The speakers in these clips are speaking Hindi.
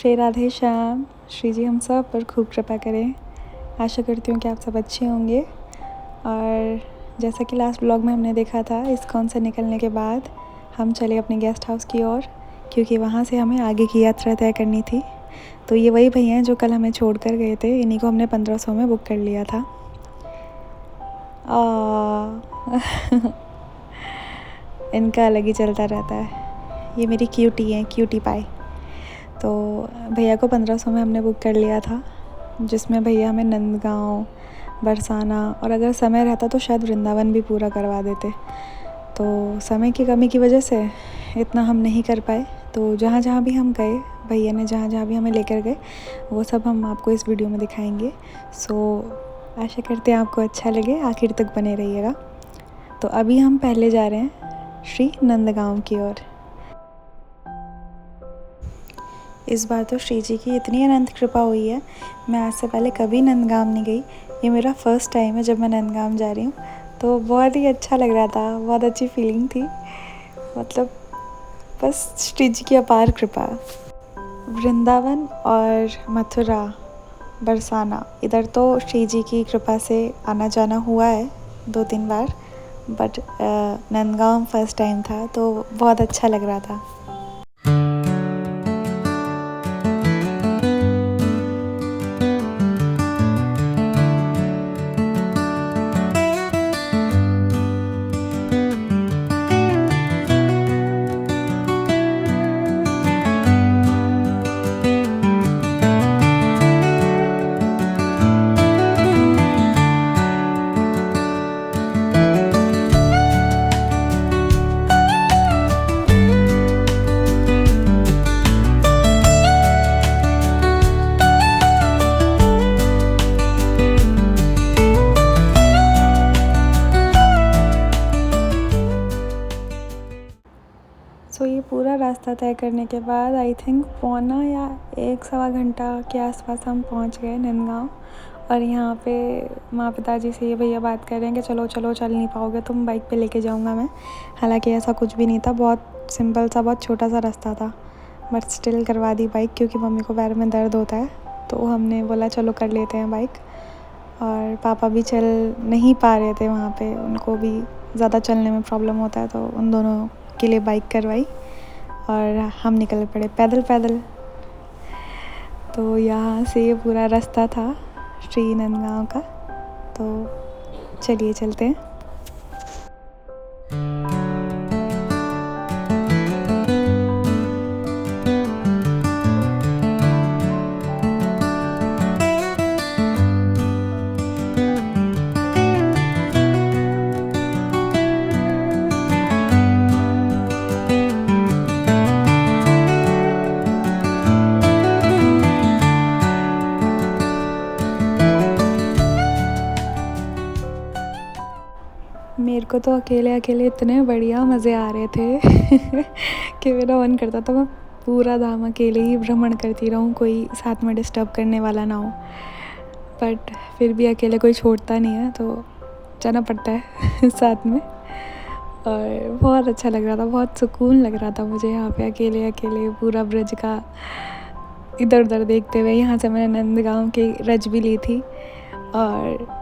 श्री राधे श्याम। श्री जी हम सब पर खूब कृपा करें। आशा करती हूँ कि आप सब अच्छे होंगे। और जैसा कि लास्ट ब्लॉग में हमने देखा था, इस्कॉन से निकलने के बाद हम चले अपने गेस्ट हाउस की ओर, क्योंकि वहाँ से हमें आगे की यात्रा तय करनी थी। तो ये वही भैया हैं जो कल हमें छोड़ कर गए थे। इन्हीं को हमने 1500 में बुक कर लिया था। इनका अलग ही चलता रहता है। ये मेरी क्यूटी है, क्यूटी पाई। तो भैया को 1500 में हमने बुक कर लिया था, जिसमें भैया हमें नंदगांव, बरसाना और अगर समय रहता तो शायद वृंदावन भी पूरा करवा देते। तो समय की कमी की वजह से इतना हम नहीं कर पाए। तो जहाँ जहाँ भी हम गए, भैया ने जहाँ जहाँ भी हमें लेकर गए, वो सब हम आपको इस वीडियो में दिखाएंगे। आशा करते हैं आपको अच्छा लगे, आखिर तक बने रहिएगा। तो अभी हम पहले जा रहे हैं श्री नंदगांव की ओर। इस बार तो श्री जी की इतनी अनंत कृपा हुई है, मैं आज से पहले कभी नंदगांव नहीं गई। ये मेरा फर्स्ट टाइम है जब मैं नंदगांव जा रही हूँ। तो बहुत ही अच्छा लग रहा था, बहुत अच्छी फीलिंग थी। मतलब बस श्री जी की अपार कृपा। वृंदावन और मथुरा, बरसाना, इधर तो श्री जी की कृपा से आना जाना हुआ है 2-3 बार, बट नंदगांव फर्स्ट टाइम था, तो बहुत अच्छा लग रहा था। ये पूरा रास्ता तय करने के बाद आई थिंक पौना या 1-1.25 घंटा के आसपास हम पहुंच गए नंदगांव। और यहाँ पे माँ पिताजी से ये भैया बात कर रहे हैं कि चलो चलो, चल नहीं पाओगे तुम, बाइक पे लेके जाऊँगा मैं। हालांकि ऐसा कुछ भी नहीं था, बहुत सिंपल सा, बहुत छोटा सा रास्ता था, बट स्टिल करवा दी बाइक, क्योंकि मम्मी को पैर में दर्द होता है। तो हमने बोला चलो कर लेते हैं बाइक। और पापा भी चल नहीं पा रहे थे वहाँ पे, उनको भी ज़्यादा चलने में प्रॉब्लम होता है, तो उन दोनों के लिए बाइक करवाई और हम निकल पड़े पैदल पैदल। तो यहाँ से ये पूरा रास्ता था श्री नंदगांव का। तो चलिए चलते हैं। मेरे को तो अकेले अकेले इतने बढ़िया मज़े आ रहे थे कि मेरा मन करता था मैं पूरा धाम अकेले ही भ्रमण करती रहूँ, कोई साथ में डिस्टर्ब करने वाला ना हो। बट फिर भी अकेले कोई छोड़ता नहीं है, तो जाना पड़ता है साथ में। और बहुत अच्छा लग रहा था, बहुत सुकून लग रहा था मुझे यहाँ पे अकेले अकेले पूरा ब्रज का इधर उधर देखते हुए। यहाँ से मैंने नंदगांव की रज भी ली थी और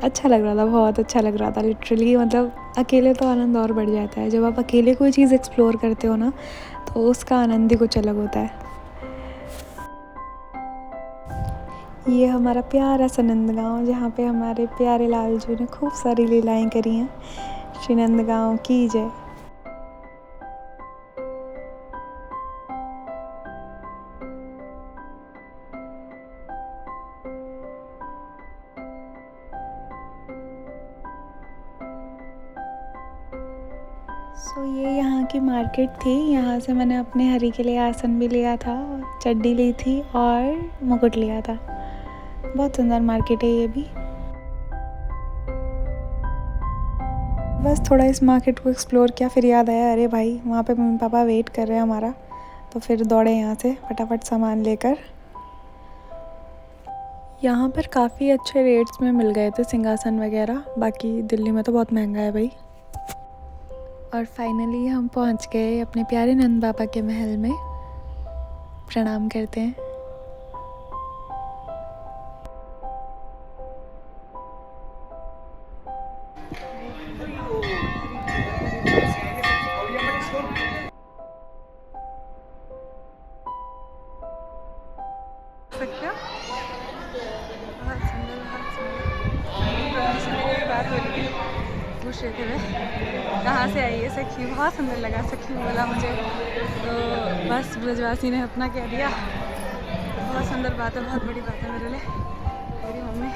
अच्छा लग रहा था, बहुत अच्छा लग रहा था लिटरली। मतलब अकेले तो आनंद और बढ़ जाता है। जब आप अकेले कोई चीज़ एक्सप्लोर करते हो ना, तो उसका आनंद ही कुछ अलग होता है। ये हमारा प्यारा सा नंदगांव, जहाँ पे हमारे प्यारे लाल जी ने खूब सारी लीलाएं करी हैं। श्री नंदगांव की जय। ये यहाँ की मार्केट थी। यहाँ से मैंने अपने हरी के लिए आसन भी लिया था, चड्डी ली थी और मुकुट लिया था। बहुत सुंदर मार्केट है ये भी। बस थोड़ा इस मार्केट को एक्सप्लोर किया, फिर याद आया अरे भाई वहाँ पे मम्मी पापा वेट कर रहे हैं हमारा। तो फिर दौड़े यहाँ से फटाफट सामान लेकर। यहाँ पर काफ़ी अच्छे रेट्स में मिल गए थे सिंहासन वगैरह, बाकी दिल्ली में तो बहुत महंगा है भाई। और फाइनली हम पहुँच गए अपने प्यारे नंद बाबा के महल में। प्रणाम करते हैं। बात हो रही थी, पूछ रहे थे वे कहाँ से आई है सखी, बहुत सुंदर लगा सखी बोला मुझे, तो बस ब्रजवासी ने अपना कह दिया। बहुत सुंदर बात है, बहुत बड़ी बात है मेरे लिए, मेरी मम्मी।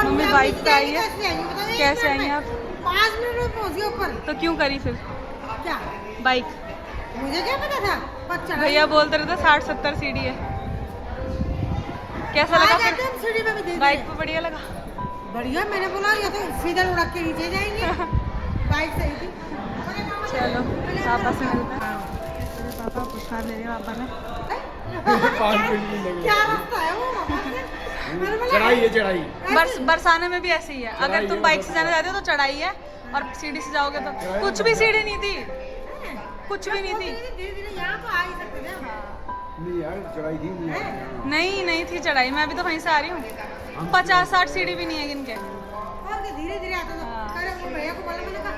मम्मी बाइक पे आई है, कैसे आई हैं आप? 5 मिनट में पहुंच गए ऊपर। तो क्यों करी फिर क्या बाइक? मुझे क्या पता था, पर चढ़ा भैया बोलते रहते 60-70 सीढ़ी है। कैसा लगा फिर? सीढ़ी पे भी दे बाइक पे बढ़िया लगा? बढ़िया, मैंने बोला ये तो सीधा लुढ़क के नीचे जाएंगे। बाइक सही थी। चलो पापा से मिलते हैं। पापा पुरस्कार ले रहे हैं पापा ने। क्या रास्ता है वो? चढ़ाई है, चढ़ाई। बरसाने में भी ऐसे ही है, अगर तुम बाइक से जाने जाते हो तो चढ़ाई है, और सीढ़ी से जाओगे तो कुछ भी सीढ़ी नहीं थी, कुछ भी नहीं थी। यहाँ तो आ ही सकते थे। नहीं यार, चढ़ाई थी नहीं थी चढ़ाई, मैं अभी तो वहीं से आ रही हूँ। 50-60 सीढ़ी भी नहीं है गिन के। और धीरे धीरे आता था। अरे वो भैया को बोला, मैंने कहा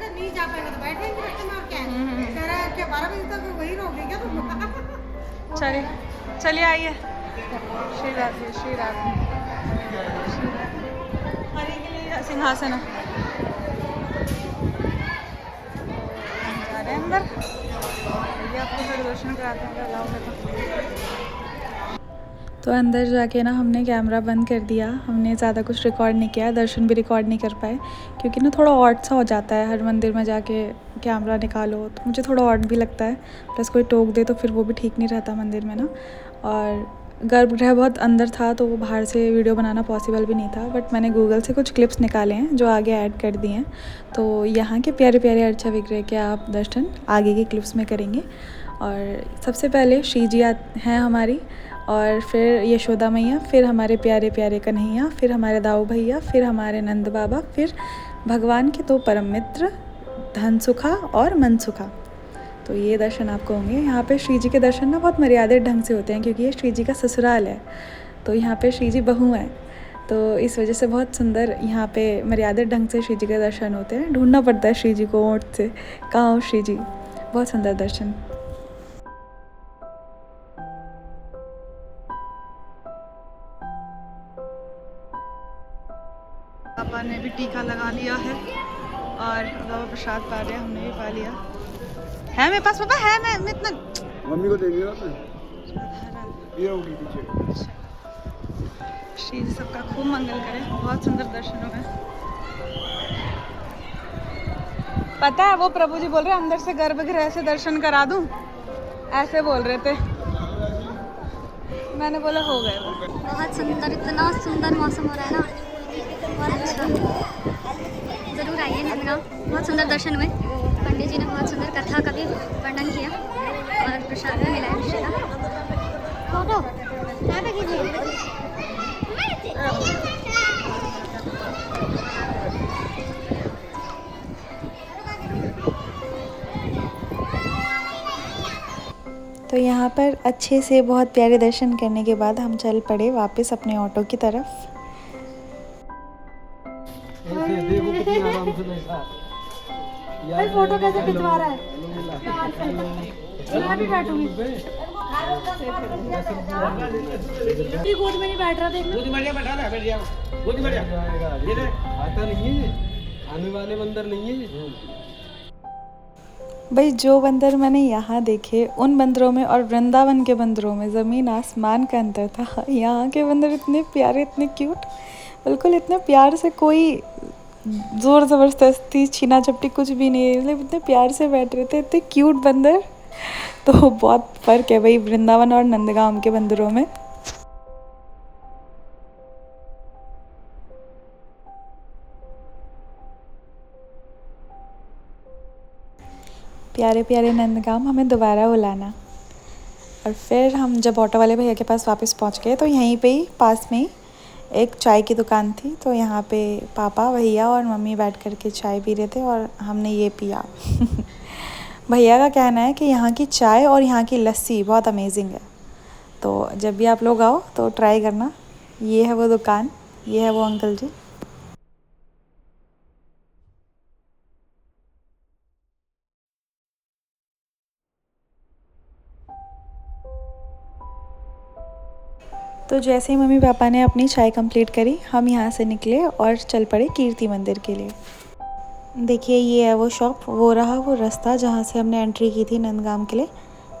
नहीं जा पाएगा तो बैठेंगे रास्ते में, और क्या है? कह रहा है कि 12 बजे तक वही रहोगे क्या तुम? चलिए आइए। श्री राधे, श्री राधे। हरि के लिए सिंहासन है। हम जा रहे हैं अंदर, ये आपको फिर दर्शन कराते हैं अलाउ है तो अंदर जाके ना हमने कैमरा बंद कर दिया, हमने ज़्यादा कुछ रिकॉर्ड नहीं किया, दर्शन भी रिकॉर्ड नहीं कर पाए, क्योंकि ना थोड़ा ऑड सा हो जाता है हर मंदिर में जाके कैमरा निकालो, तो मुझे थोड़ा ऑड भी लगता है, प्लस कोई टोक दे तो फिर वो भी ठीक नहीं रहता मंदिर में ना। और गर्भगृह बहुत अंदर था तो वो बाहर से वीडियो बनाना पॉसिबल भी नहीं था, बट मैंने गूगल से कुछ क्लिप्स निकाले हैं जो आगे ऐड कर दिए हैं, तो यहाँ के प्यारे प्यारे अर्चा विग्रह के आप दर्शन आगे के क्लिप्स में करेंगे। और सबसे पहले श्री जी हैं हमारी, और फिर यशोदा मैया, फिर हमारे प्यारे प्यारे कन्हैया, फिर हमारे दाऊ भैया, फिर हमारे नंद बाबा, फिर भगवान के 2 परम मित्र धनसुखा और मनसुखा। तो ये दर्शन आपको होंगे। यहाँ पे श्री जी के दर्शन ना बहुत मर्यादित ढंग से होते हैं, क्योंकि ये श्री जी का ससुराल है, तो यहाँ पे श्री जी बहू हैं, तो इस वजह से बहुत सुंदर यहाँ पे मर्यादित ढंग से श्री जी के दर्शन होते हैं। ढूंढना पड़ता है श्री जी को ओट से, कहाँ हो श्री जी। बहुत सुंदर दर्शन। पापा ने भी टीका लगा लिया है, और बाबा प्रसाद पा रहे हैं, हमने भी पा लिया है। मेरे पास पापा है, मैं इतना मम्मी को देंगे ना, ये होगी पीछे। श्री जी सबका खूब मंगल करें, बहुत सुंदर दर्शन हो गए। पता है वो प्रभु जी बोल रहे अंदर से गर्भगृह से दर्शन करा दूं, ऐसे बोल रहे थे, मैंने बोला हो गए वो। बहुत सुंदर, इतना सुंदर मौसम हो रहा है ना, बहुत अच्छा। ज़रूर आइए नंदगांव, बहुत सुंदर दर्शन हुए। पंडित जी ने बहुत सुंदर कथा का भी वर्णन किया, और प्रसाद भी मिला है निश्चय का। फोटो यहाँ पे कीजिए। तो यहाँ पर अच्छे से बहुत प्यारे दर्शन करने के बाद हम चल पड़े वापस अपने ऑटो की तरफ। भाई फोटो कैसे खिंचवा रहा है? मैं भी बैठूंगी। गोद में नहीं बैठ रहा, देखना। गोदी बढ़िया बैठा ना, बैठ जाओ। गोदी बढ़िया ये ले, आता नहीं है, आने वाले बंदर नहीं है। भाई जो बंदर मैंने यहाँ देखे उन बंदरों में और वृंदावन के बंदरों में ज़मीन आसमान का अंतर था। यहाँ के बंदर इतने प्यारे, इतने क्यूट, बिल्कुल इतने प्यार से, कोई ज़ोर ज़बरदस्ती छीना झपटी कुछ भी नहीं, मतलब इतने प्यार से बैठ रहे थे, इतने क्यूट बंदर। तो बहुत फ़र्क है भाई वृंदावन और नंदगांव के बंदरों में। प्यारे प्यारे नंदगांव, हमें दोबारा बुलाना। और फिर हम जब ऑटो वाले भैया के पास वापस पहुंच गए तो यहीं पे ही पास में ही एक चाय की दुकान थी। तो यहाँ पे पापा भैया और मम्मी बैठ कर के चाय पी रहे थे और हमने ये पिया। भैया का कहना है कि यहाँ की चाय और यहाँ की लस्सी बहुत अमेजिंग है, तो जब भी आप लोग आओ तो ट्राई करना। ये है वो दुकान, ये है वो अंकल जी। तो जैसे ही मम्मी पापा ने अपनी चाय कंप्लीट करी, हम यहाँ से निकले और चल पड़े कीर्ति मंदिर के लिए। देखिए ये है वो शॉप, वो रहा वो रास्ता जहाँ से हमने एंट्री की थी नंदगाम के लिए।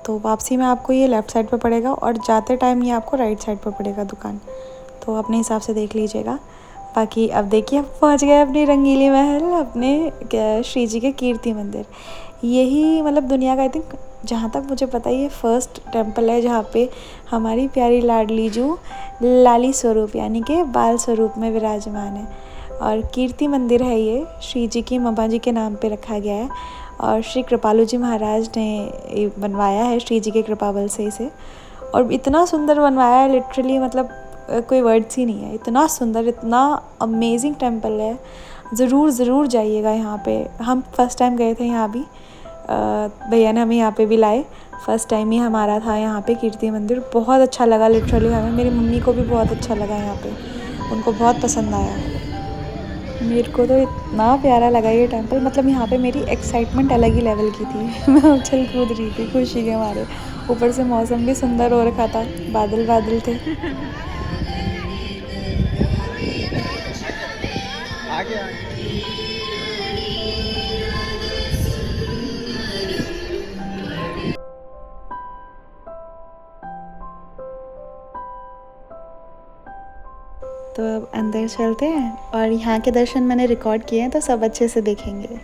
तो वापसी में आपको ये लेफ़्ट साइड पे पड़ेगा और जाते टाइम ये आपको राइट साइड पे पड़ेगा दुकान, तो अपने हिसाब से देख लीजिएगा। बाकी अब देखिए अब पहुँच गए अपनी रंगीली महल, अपने श्री जी के कीर्ति मंदिर। यही मतलब दुनिया का आई थिंक जहाँ तक मुझे पता है ये फर्स्ट टेम्पल है जहाँ पे हमारी प्यारी लाडली जू लाली स्वरूप यानी कि बाल स्वरूप में विराजमान है। और कीर्ति मंदिर है ये, श्री जी की मम्मा जी के नाम पे रखा गया है और श्री कृपालु जी महाराज ने बनवाया है श्री जी के कृपा बल से इसे। और इतना सुंदर बनवाया है लिटरली, मतलब कोई वर्ड्स ही नहीं है, इतना सुंदर, इतना अमेजिंग टेम्पल है। ज़रूर जाइएगा यहाँ पे। हम फर्स्ट टाइम गए थे यहाँ भी, भैया ने हमें यहाँ पे भी लाए। फ़र्स्ट टाइम ही हमारा था यहाँ पे कीर्ति मंदिर। बहुत अच्छा लगा लिटरली हमें, मेरी मम्मी को भी बहुत अच्छा लगा यहाँ पे, उनको बहुत पसंद आया। मेरे को तो इतना प्यारा लगा ये टेंपल, मतलब यहाँ पे मेरी एक्साइटमेंट अलग ही लेवल की थी। मैं उछल कूद रही थी खुशी के मारे। ऊपर से मौसम भी सुंदर हो रखा था, बादल बादल थे। आगे तो अब अंदर चलते हैं और यहाँ के दर्शन मैंने रिकॉर्ड किए हैं तो सब अच्छे से देखेंगे।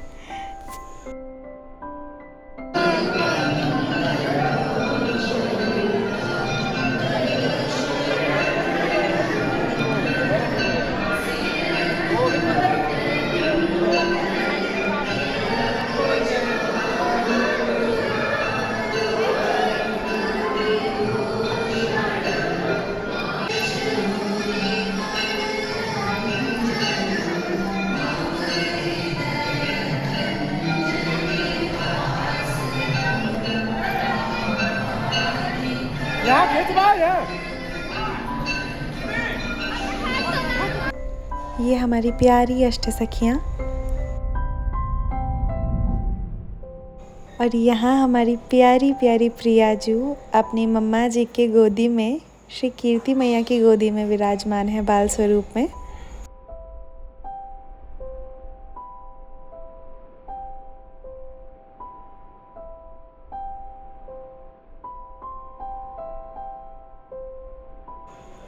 ये हमारी प्यारी अष्टसखियाँ और यहाँ हमारी प्यारी प्यारी प्रियाजू अपनी मम्मा जी के गोदी में, श्री कीर्ति मैया की गोदी में विराजमान है बाल स्वरूप में।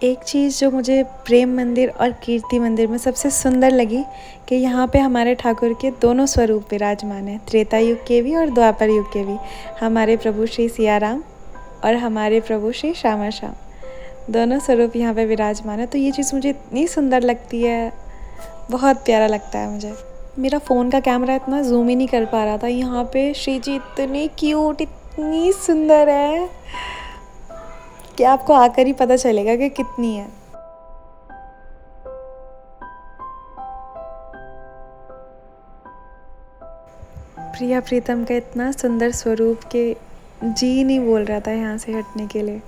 एक चीज़ जो मुझे प्रेम मंदिर और कीर्ति मंदिर में सबसे सुंदर लगी कि यहाँ पे हमारे ठाकुर के दोनों स्वरूप विराजमान हैं, त्रेता युग के भी और द्वापर युग के भी। हमारे प्रभु श्री सिया राम और हमारे प्रभु श्री श्यामा श्याम, दोनों स्वरूप यहाँ पे विराजमान है। तो ये चीज़ मुझे इतनी सुंदर लगती है, बहुत प्यारा लगता है मुझे। मेरा फ़ोन का कैमरा इतना जूम ही नहीं कर पा रहा था। यहाँ पे श्री जी इतनी क्यूट, इतनी सुंदर है कि आपको आकर ही पता चलेगा कि कितनी है। प्रिया प्रीतम का इतना सुंदर स्वरूप के जी नहीं बोल रहा था यहाँ से हटने के लिए।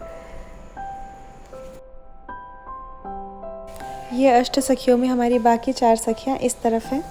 ये अष्ट सखियों में हमारी बाकी 4 सखियाँ इस तरफ हैं।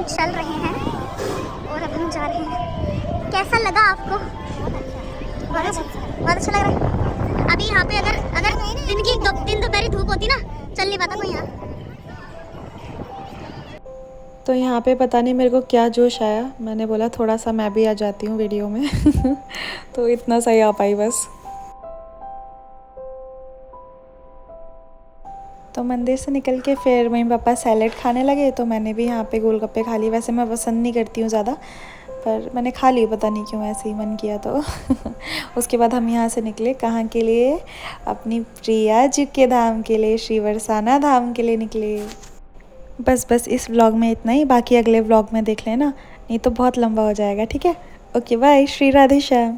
चल रहे हैं और अब हम जा रहे हैं। कैसा लगा आपको? बहुत अच्छा लग रहा है। अभी यहाँ पे अगर दिन दोपहरी धूप होती ना, चल नहीं पाता कोई यहाँ। तो यहाँ पे पता नहीं मेरे को क्या जोश आया, मैंने बोला थोड़ा सा मैं भी आ जाती हूँ वीडियो में तो इतना सही आ पाई बस। तो मंदिर से निकल के फिर मम्मी पापा सैलेड खाने लगे, तो मैंने भी यहाँ पे गोलगप्पे खा लिए। वैसे मैं पसंद नहीं करती हूँ ज़्यादा, पर मैंने खा ली, पता नहीं क्यों ऐसे ही मन किया तो उसके बाद हम यहाँ से निकले कहाँ के लिए? अपनी प्रिया जी के धाम के लिए, श्री बरसाना धाम के लिए निकले। बस इस व्लॉग में इतना ही, बाकी अगले व्लॉग में देख लेना, नहीं तो बहुत लंबा हो जाएगा। ठीक है, ओके बाय। श्री राधे श्याम।